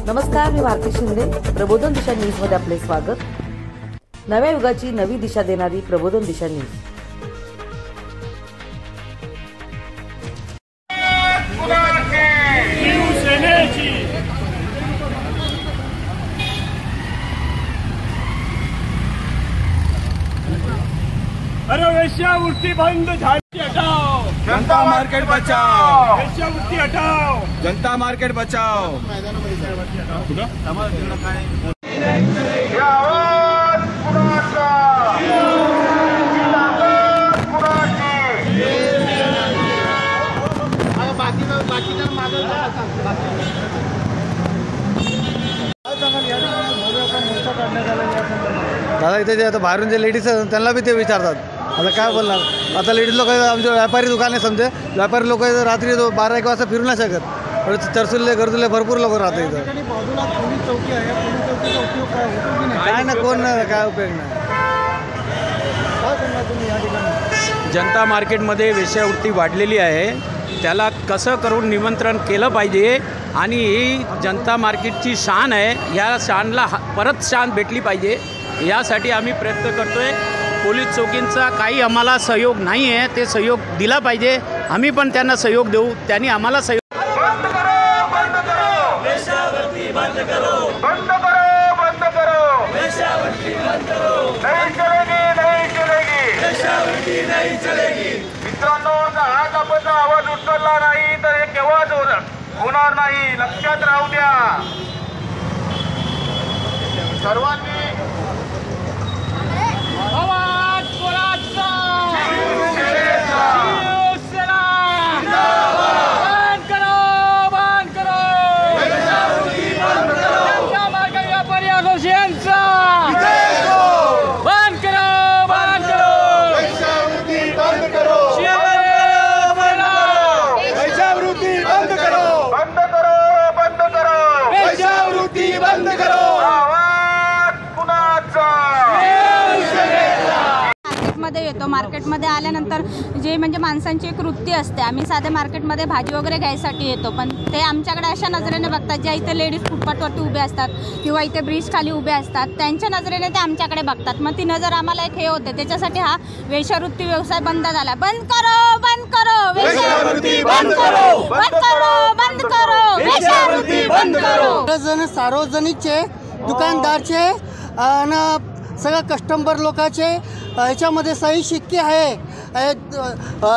नमस्कार, मी भारती शिंदे. प्रबोधन दिशा न्यूज मध्ये आपले स्वागत. नव्या युगाची नवी दिशा देणारी प्रबोधन दिशा न्यूज. अरे वेश्यावृत्ती बंद झाली, हटाओ. जनता मार्केट बचाओ. वेश्यावृत्ती हटाओ. जनता मार्केट बचाओ. दादा इथे जे आता बाहेरून जे लेडीज आहेत त्यांना बी ते विचारतात, आता काय बोलणार. आता लेडीज लोक आमचे व्यापारी दुकाने समजे, व्यापारी लोक रात्री 12-1 वाजता फिरू नाही शकत. चरसुल्ले गरजुले भरपूर लोक राहतात इथं. काय ना कोण काय उपयोग नाही. जनता मार्केटमध्ये वेश्यावृत्ती वाढलेली आहे, त्याला कसं करून निमंत्रण केलं पाहिजे आणि ही जनता मार्केटची शान आहे, या शानला परत शान भेटली पाहिजे यासाठी आम्ही प्रयत्न करतो आहे. पोलीस चौकींचा काही आम्हाला सहयोग नाही आहे, ते सहयोग दिला पाहिजे. आम्ही पण त्यांना सहयोग देऊ, त्यांनी आम्हाला सहयोग. बंद करो, बंद करो. वेश्यावृत्ती बंद करो. बंद करो, बंद करो. वेश्यावृत्ती बंद करो. नहीं चलेगी, नहीं चलेगी. वेश्यावृत्ती नहीं चलेगी. मित्रांनो, आज आपण आवाज उचलला नाही तर हे केव्हाच होणार नाही, लक्षात राहू द्या सर्वांनी. आवाज कोणाचा? शिवसेनेचा. बंद करो, बंद करो. वेश्यावृत्ती बंद करो. जनता मार्केट व्यापारी असोसिएशनचा बंद करो, बंद करो. वेश्यावृत्ती बंद करो. वेश्यावृत्ती बंद करो. बंद करो, बंद करो. वेश्यावृत्ती बंद करो. आवाज कुणाचा? मार्केटमध्ये येतो. मार्केटमध्ये आल्यानंतर जे म्हणजे माणसांची एक वृत्ती असते, आम्ही साध्या मार्केटमध्ये भाजी वगैरे घ्यायसाठी येतो, पण ते आमच्याकडे अशा नजरेने बघतात, ज्या इथे लेडीज फुटपाथवरती उभे असतात किंवा इथे ब्रिज खाली उभे असतात, त्यांच्या नजरेने ते आमच्याकडे बघतात. मग ती नजर आम्हाला एक हे होते, त्याच्यासाठी हा वेश्यावृत्ती व्यवसाय बंद झाला. बंद करो, बंद करो. वेश्यावृत्ती बंद करो. बंद करो, बंद करो. वेश्यावृत्ती बंद करो. जण सार्वजनिकचे, दुकानदारचे आणि सगळं कस्टमर लोकांचे ह्याच्यामध्ये सही शिक्के आहे.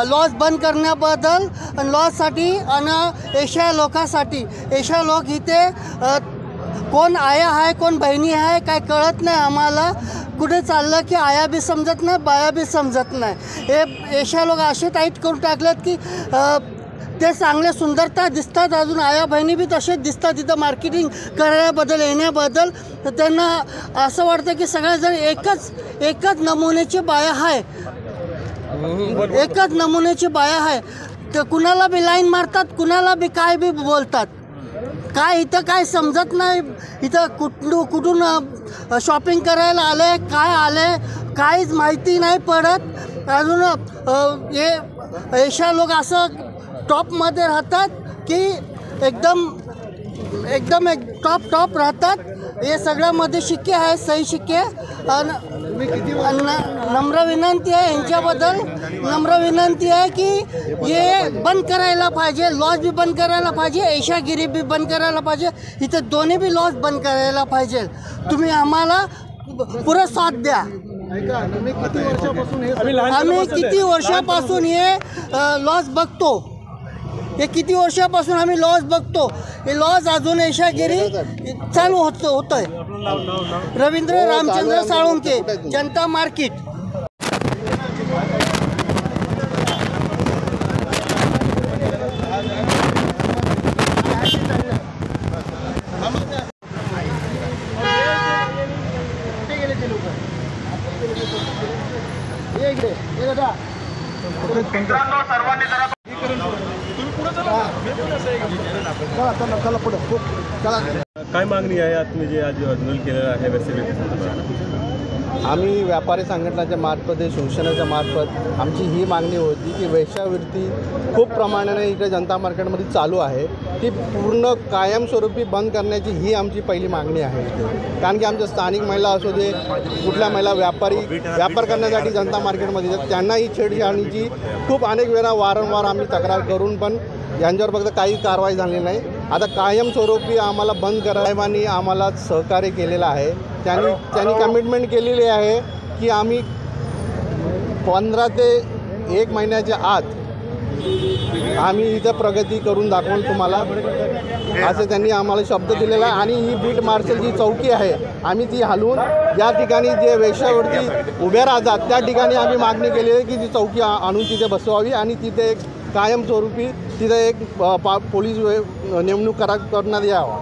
लॉज बंद करण्याबद्दल लॉजसाठी आणि एशिया लोकांसाठी. एशिया लोक इथे कोण आया आहे, कोण बहिणी आहे, काय कळत नाही आम्हाला. कुठे चाललं की आया बी समजत नाही, बाया बी समजत नाही. हे एशिया लोक असे टाईट करून टाकलेत की ते चांगले सुंदरता दिसतात, अजून आया बहिणी बी तसेच दिसतात. तिथं मार्केटिंग करण्याबद्दल, येण्याबद्दल त्यांना असं वाटतं की सगळेजण एकच नमुन्याची बाया आहे, एकच नमुन्याची बाया आहे. तर कुणाला बी लाईन मारतात, कुणाला बी काय बी बोलतात. काय इथं काय समजत नाही. इथं कुठून शॉपिंग करायला आले, काय आले, काहीच माहिती नाही पडत. अजून हे एशिया लोक असं टॉपमध्ये राहतात की एकदम टॉप राहतात. हे सगळ्यामध्ये शिक्के आहे, सही शिक्के. नम्र विनंती आहे यांच्याबद्दल, नम्र विनंती आहे की हे बंद करायला पाहिजे. लॉज बी बंद करायला पाहिजे, एशियागिरी बी बंद करायला पाहिजे. इथं दोन्ही बी लॉज बंद करायला पाहिजे. तुम्ही आम्हाला पुरा साथ द्या. आम्ही किती वर्षापासून हे लॉज बघतो, हे किती वर्षापासून आम्ही लॉज बघतो. हे लॉज अजून एशियागिरी चालू होतंय. रवींद्र रामचंद्र साळुंके, जनता मार्केट. मित्रांनो, सर्वांनी जरा काय मागणी आहे तुम्ही जे आज आंदोलन केलेलं आहे वेश्यावृत्ती? आम्ही व्यापारी संघटनाच्या मार्फत, शिवसेनेच्या मार्फत आमची ही मागणी होती की वेश्यावृत्ती खूप प्रमाणाने इकडे जनता मार्केटमध्ये चालू आहे ती पूर्ण कायमस्वरूपी बंद करण्याची ही आमची पहिली मागणी आहे. कारण की आमच्या स्थानिक महिला असू दे, कुठल्या महिला व्यापार करण्यासाठी जनता मार्केटमध्ये येतात, त्यांना ही छेडछाडीची खूप अनेक वेळा वारंवार आम्ही तक्रार करून पण यांच्यावर फक्त काही कारवाई झाली नाही. आता कायमस्वरूपी आम्हाला बंद साहेबांनी आम्हाला सहकार्य केलेलं आहे. त्यांनी कमिटमेंट केलेली आहे की आम्ही 15 ते 1 महिन्याच्या आत आम्ही इथं प्रगती करून दाखवून तुम्हाला, असं त्यांनी आम्हाला शब्द दिलेला आहे. आणि ही बीट मार्शल जी चौकी आहे आम्ही ती हलवून ज्या ठिकाणी जे वेश्यावरती उभ्या राहतात त्या ठिकाणी आम्ही मागणी केली आहे की ती चौकी आणून तिथे बसवावी आणि तिथे एक कायमस्वरूपी तिथे एक पोलीस नेमणूक करण्यात यावा.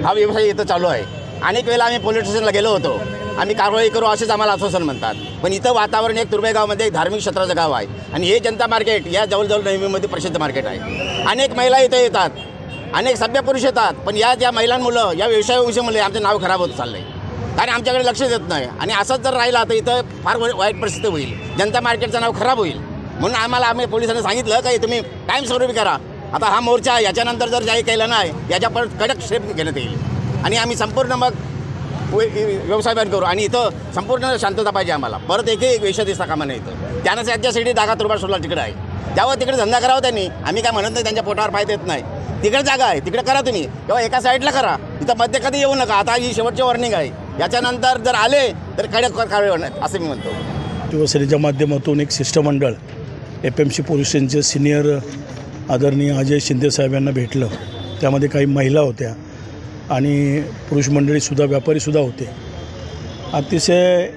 हा व्यवसाय इथं चालू आहे. अनेक वेळेला आम्ही पोलीस स्टेशनला गेलो होतो, आम्ही कारवाई करू असेच आम्हाला आश्वासन म्हणतात. पण इथं वातावरण एक तुर्भे गावामध्ये एक धार्मिक क्षेत्राचं गाव आहे आणि हे जनता मार्केट या जवळजवळ नेहमीमध्ये प्रसिद्ध मार्केट आहे. अनेक महिला इथं येतात, अनेक सभ्य पुरुष येतात, पण ज्या महिलांमुळं या व्यवसायामुळे आमचं नाव खराब होत चाललं आहे. कारण आमच्याकडे लक्ष देत नाही आणि असंच जर राहिला तर इथं फार वाईट परिस्थिती होईल, जनता मार्केटचं नाव खराब होईल. म्हणून आम्ही पोलिसांनी सांगितलं की तुम्ही कायमस्वरूपी करा. आता हा मोर्चा याच्यानंतर जर जाहीर केला नाही याच्या परत कडक स्टेप घेण्यात येईल आणि आम्ही संपूर्ण मग व्यवसाय बंद करू आणि इथं संपूर्ण शांतता पाहिजे आम्हाला. परत एकही वेश्या दिसता कामा नाही इथं. त्यानंच त्यांच्यासाठी जागा तुर्भा सोडला तिकडे आहे, त्यावर तिकडे धंदा करावा त्यांनी. आम्ही काय म्हणत नाही त्यांच्या पोटावर पाय देत नाही. तिकडे जागा आहे, तिकडे करा तुम्ही, किंवा एका साईडला करा. इथं मध्ये कधी येऊ नका. आता ही शेवटची वॉर्निंग आहे. याच्यानंतर जर आले तर कडक कारवाई होणार असं मी म्हणतो. शिवसेनेच्या माध्यमातून एक शिष्टमंडळ FMC पोलीस स्टेशनचे सिनियर आदरणीय अजय शिंदे साहेब यांना भेटलं. त्यामध्ये काही महिला होत्या आणि पुरुष मंडळीसुद्धा, व्यापारीसुद्धा होते. अतिशय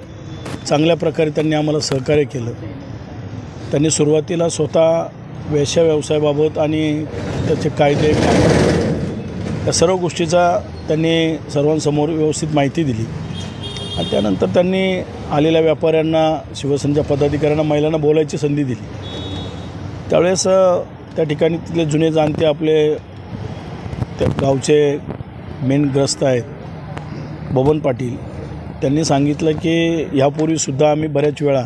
चांगल्या प्रकारे त्यांनी आम्हाला सहकार्य केलं. त्यांनी सुरुवातीला स्वतः वेश्या व्यवसायाबाबत आणि त्याचे कायदे या सर्व गोष्टीचा त्यांनी सर्वांसमोर व्यवस्थित माहिती दिली आणि त्यानंतर त्यांनी आलेल्या व्यापाऱ्यांना, शिवसेनेच्या पदाधिकाऱ्यांना, महिलांना बोलायची संधी दिली. त्यावेळेस त्या ठिकाणी तिथले जुने जाणते आपले त्या गावचे मेन ग्रस्त आहेत बबन पाटील, त्यांनी सांगितलं की ह्यापूर्वीसुद्धा आम्ही बऱ्याच वेळा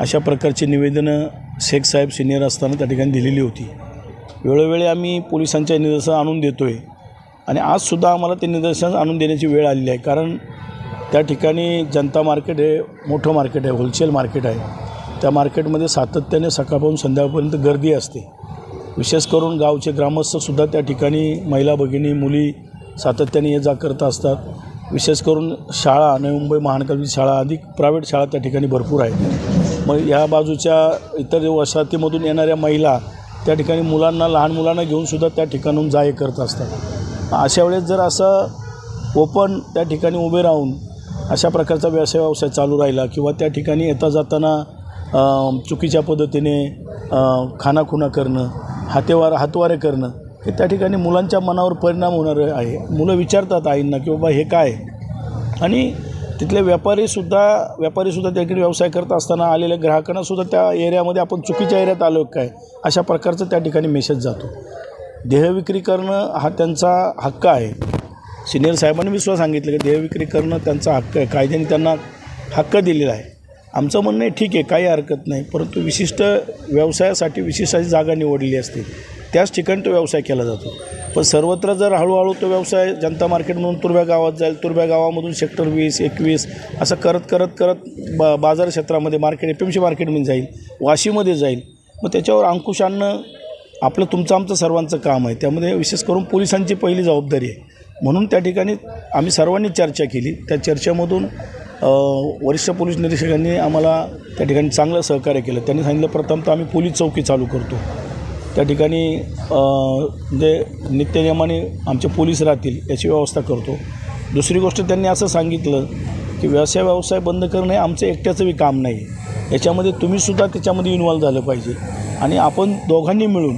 अशा प्रकारची निवेदनं शेख साहेब सिनियर असताना त्या ठिकाणी दिलेली होती. वेळोवेळी आम्ही पोलिसांच्या निदर्शन आणून देतो आहे आणि आजसुद्धा आम्हाला ते निदर्शन आणून देण्याची वेळ आलेली आहे. कारण त्या ठिकाणी जनता मार्केट हे मोठं मार्केट आहे, होलसेल मार्केट आहे. त्या मार्केटमध्ये सातत्याने सकाळपासून संध्याकाळपर्यंत गर्दी असते. विशेष करून गावचे ग्रामस्थसुद्धा त्या ठिकाणी, महिला भगिनी, मुली सातत्याने ये जा करत असतात. विशेष करून शाळा, नवी मुंबई महानगरपालिका शाळा, अधिक प्रायव्हेट शाळा त्या ठिकाणी भरपूर आहेत. मग या बाजूच्या इतर वसाहतीमधून येणाऱ्या महिला त्या ठिकाणी मुलांना, लहान मुलांना घेऊनसुद्धा त्या ठिकाणून जा ये करत असतात. अशा वेळेस जर असं ओपन त्या ठिकाणी उभे राहून अशा प्रकारचा व्यवसाय चालू राहिला किंवा त्या ठिकाणी येता जाताना चुकीच्या पद्धतीने खानाखुणा करणं, हातवारे करणं, हे त्या ठिकाणी मुलांच्या मनावर परिणाम होणार आहे. मुलं विचारतात आईंना की बाबा हे काय, आणि तिथले व्यापारीसुद्धा त्या ठिकाणी व्यवसाय करत असताना आलेल्या ग्राहकांनासुद्धा त्या एरियामध्ये आपण चुकीच्या एरियात आलो काय, अशा प्रकारचं त्या ठिकाणी मेसेज जातो. देहविक्री करणं हा त्यांचा हक्क आहे. सिनियर साहेबांनी मी सुद्धा सांगितलं की देहविक्री करणं त्यांचा हक्क आहे, कायद्याने त्यांना हक्क दिलेला आहे. आमचं म्हणणं आहे ठीक आहे, काही हरकत नाही, परंतु विशिष्ट व्यवसायासाठी विशिष्ट जागा निवडलेली असते, त्याच ठिकाणी तो व्यवसाय केला जातो. पण सर्वत्र जर हळूहळू तो व्यवसाय जनता मार्केटमधून तुर्भ्या गावात जाईल, तुर्भ्या गावामधून सेक्टर 20, 21 असं करत बाजार क्षेत्रामध्ये मार्केट FMC मार्केटमध्ये जाईल, वाशीमध्ये जाईल. मग त्याच्यावर अंकुश आणणं आपलं, तुमचं, आमचं सर्वांचं काम आहे. त्यामध्ये विशेष करून पोलिसांची पहिली जबाबदारी आहे. म्हणून त्या ठिकाणी आम्ही सर्वांनी चर्चा केली. त्या चर्चेमधून वरिष्ठ पोलीस निरीक्षकांनी आम्हाला त्या ठिकाणी चांगलं सहकार्य केलं. त्यांनी सांगितलं प्रथमतः आम्ही पोलीस चौकी चालू करतो, त्या ठिकाणी म्हणजे नित्यनियमाने आमचे पोलीस राहतील याची व्यवस्था करतो. दुसरी गोष्ट त्यांनी असं सांगितलं की व्यवसाय बंद करणं हे आमचं एकट्याचं बी काम नाही, याच्यामध्ये तुम्हीसुद्धा त्याच्यामध्ये इन्व्हॉल्व झालं पाहिजे आणि आपण दोघांनी मिळून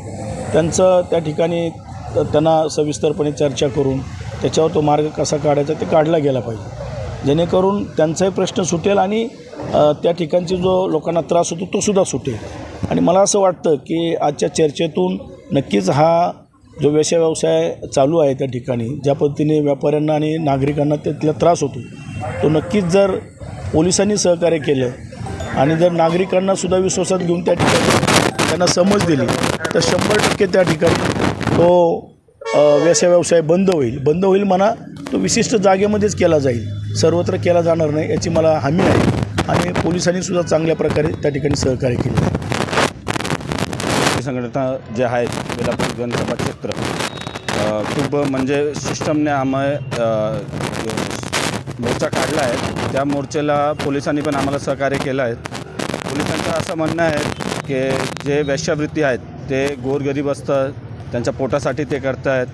त्यांचं त्या ठिकाणी त्यांना सविस्तरपणे चर्चा करून त्याच्यावर तो मार्ग कसा काढायचा ते काढला गेला पाहिजे, जेणेकरून त्यांचाही प्रश्न सुटेल आणि त्या ठिकाणची जो लोकांना त्रास होतो तो सुद्धा सुटेल. आणि मला असं वाटतं की आजच्या चर्चेतून नक्कीच हा जो व्यवसाय चालू आहे त्या ठिकाणी ज्या पद्धतीने व्यापाऱ्यांना आणि नागरिकांना त्यातला त्रास होतो तो नक्कीच जर पोलिसांनी सहकार्य केलं आणि जर नागरिकांना सुद्धा विश्वासात घेऊन त्या ठिकाणी त्यांना समज दिली तर 100% त्या ठिकाणी तो व्यवसाय बंद होईल म्हणा, तो विशिष्ट जागेमध्येच केला जाईल, सर्वत्र केला जाणार नाही याची मला हमी आहे. आणि पोलिसांनी सुद्धा चांगल्या प्रकारे त्या ठिकाणी सहकार्य केले. संघटना जे आहेत बेलापूर विधानसभा क्षेत्र खूप म्हणजे सिस्टमने मोर्चा काढला आहे. त्या मोर्चाला पोलिसांनी पण आम्हाला सहकार्य केलं आहे. पोलिसांचं असं म्हणणं आहे की जे वेश्यावृत्ती आहेत ते गोरगरीब असतात, त्यांच्या पोटासाठी ते करत आहेत.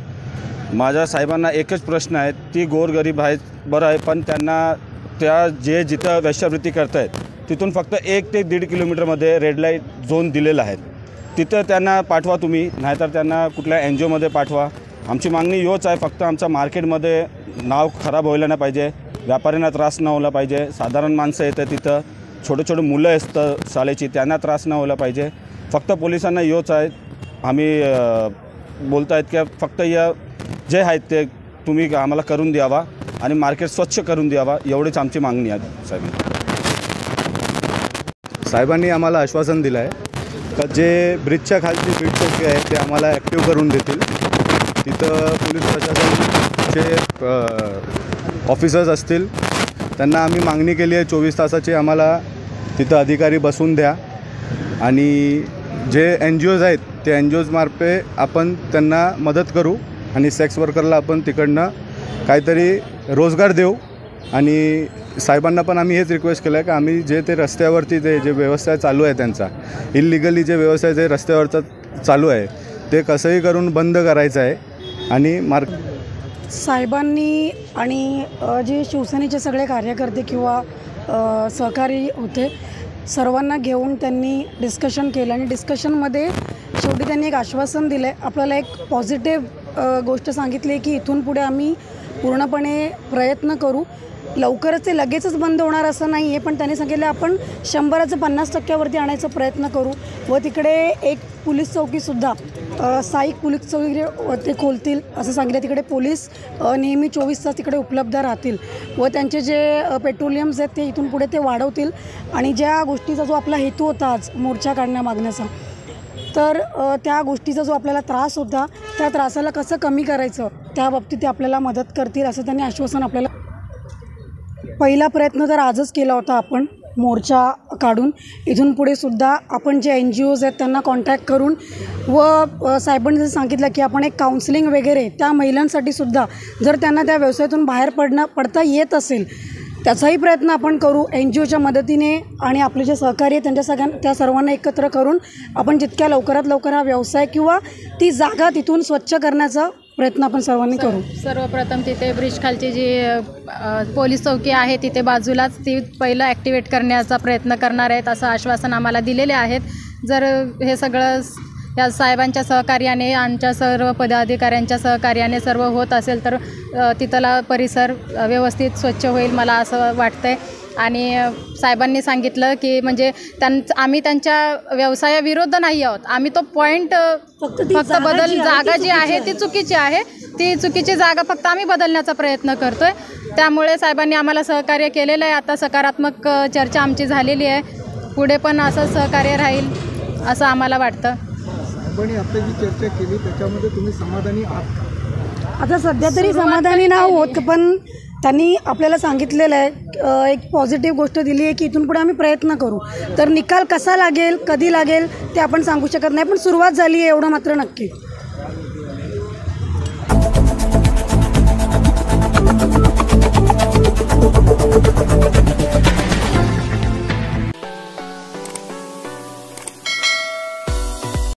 माझ्या साहेबांना एकच प्रश्न आहे, ती गोरगरीब आहेत बरं आहे, पण त्यांना त्या जिथं वेश्यावृत्ती करत आहेत तिथून फक्त 1 ते 1.5 किलोमीटरमध्ये रेड लाईट झोन दिलेला आहे. तिथं त्यांना पाठवा तुम्ही, नाहीतर त्यांना कुठल्या NGOमध्ये पाठवा. आमची मागणी हीच आहे, फक्त आमच्या मार्केटमध्ये नाव खराब व्हायला नाही पाहिजे, व्यापाऱ्यांना त्रास न व्हायला पाहिजे, साधारण माणसं येतं तिथं, छोटे मुलं असतं शाळेची, त्यांना त्रास न व्हायला पाहिजे. फक्त पोलिसांना हीच आहे, आम्ही बोलत आहेत की फक्त या जे आहेत ते तुम्ही आम्हाला करून द्यावा आणि मार्केट स्वच्छ करून द्यावा, एवढीच आमची मागणी आहे. साहेबांनी आम्हाला आश्वासन दिलं आहे का जे ब्रिजच्या खालची बीट चौकी आहे ते आम्हाला ॲक्टिव्ह करून देतील. तिथं पोलीस प्रशासनचे ऑफिसर्स असतील, त्यांना आम्ही मागणी केली आहे 24 तासाची आम्हाला तिथं अधिकारी बसून द्या. आणि जे NGOज आहेत ते NGOजमार्फे आपण त्यांना मदत करू आणि सेक्स वर्करला आपण तिकडनं काहीतरी रोजगार देऊ. आणि साहेबांना पण आम्ही हेच रिक्वेस्ट केलं आहे की आम्ही ते रस्त्यावरती जे व्यवसाय चालू आहे त्यांचा इल्लिगली जे व्यवसाय जे रस्त्यावरचा चालू आहे ते कसंही करून बंद करायचं आहे. आणि साहेबांनी आणि जे शिवसेनेचे सगळे कार्यकर्ते किंवा सहकारी होते सर्वांना घेऊन त्यांनी डिस्कशन केलं आणि डिस्कशनमध्ये शेवटी त्यांनी एक आश्वासन दिलं आहे. आपल्याला एक पॉझिटिव्ह गोष्ट सांगितली की इथून पुढे आम्ही पूर्णपणे प्रयत्न करू. लवकरच ते लगेचच बंद होणार असं नाही आहे, पण त्यांनी सांगितलं आपण 100चं 50% आणायचा प्रयत्न करू. व तिकडे एक पोलीस चौकीसुद्धा साईक पोलीस चौकी ते खोलतील असं सांगितलं. तिकडे पोलीस नेहमी 24 तास तिकडे उपलब्ध राहतील व त्यांचे जे पेट्रोलियम्स आहेत ते इथून पुढे ते वाढवतील. आणि ज्या गोष्टीचा जो आपला हेतू होता आज मोर्चा मागण्याचा, तर त्या गोष्टीचा जो आपल्याला त्रास होता त्या त्रासाला कसं कमी करायचं त्या बाबतीत ते आपल्याला मदत करतील असं त्यांनी आश्वासन आपल्याला. पहिला प्रयत्न तर आजच केला होता आपण मोर्चा काढून. इथून पुढे सुद्धा आपण जे NGOज आहेत त्यांना कॉन्टॅक्ट करून व साहेबांनी जसं सांगितलं की आपण एक काउन्सिलिंग वगैरे त्या महिलांसाठी सुद्धा जर त्यांना त्या व्यवसायातून बाहेर पडता येत असेल त्याचाही प्रयत्न आपण करू NGOच्या मदतीने. आणि आपले जे सहकारी आहेत त्या सर्वांना एकत्र करून आपण जितक्या लवकरात लवकर हा व्यवसाय किंवा ती जागा तिथून स्वच्छ करण्याचा प्रयत्न आपण सर्वांनी करू. सर्वप्रथम तिथे ब्रिज खालची जी पोलीस चौकी आहे तिथे बाजूलाच ती पहिलं ॲक्टिवेट करण्याचा प्रयत्न करणार आहेत असं आश्वासन आम्हाला दिलेले आहेत. जर हे सगळं या साहेबांच्या सहकार्याने आमच्या सर्व पदाधिकाऱ्यांच्या सहकार्याने सर्व होत असेल तर तिथला परिसर व्यवस्थित स्वच्छ होईल मला असं वाटतं आहे. आणि साहेबांनी सांगितलं की म्हणजे आम्ही त्यांच्या व्यवसायाविरुद्ध नाही आहोत, आम्ही तो पॉईंट फक्त जागा जी आहे ती चुकीची आहे, ती चुकीची जागा फक्त आम्ही बदलण्याचा प्रयत्न करतो आहे. त्यामुळे साहेबांनी आम्हाला सहकार्य केलेलं आहे. आता सकारात्मक चर्चा आमची झालेली आहे, पुढे पण असं सहकार्य राहील असं आम्हाला वाटतं. पण आता जी चर्चा केली त्याच्यामध्ये तुम्ही समाधानी आहात? आता सध्या तरी समाधानी नाही होत, पण त्यांनी आपल्याला सांगितलेलं आहे एक पॉझिटिव्ह गोष्ट दिली आहे की इथून पुढे आम्ही प्रयत्न करू. तर निकाल कसा लागेल कधी लागेल ते आपण सांगू शकत नाही, पण सुरुवात झाली आहे एवढं मात्र नक्की.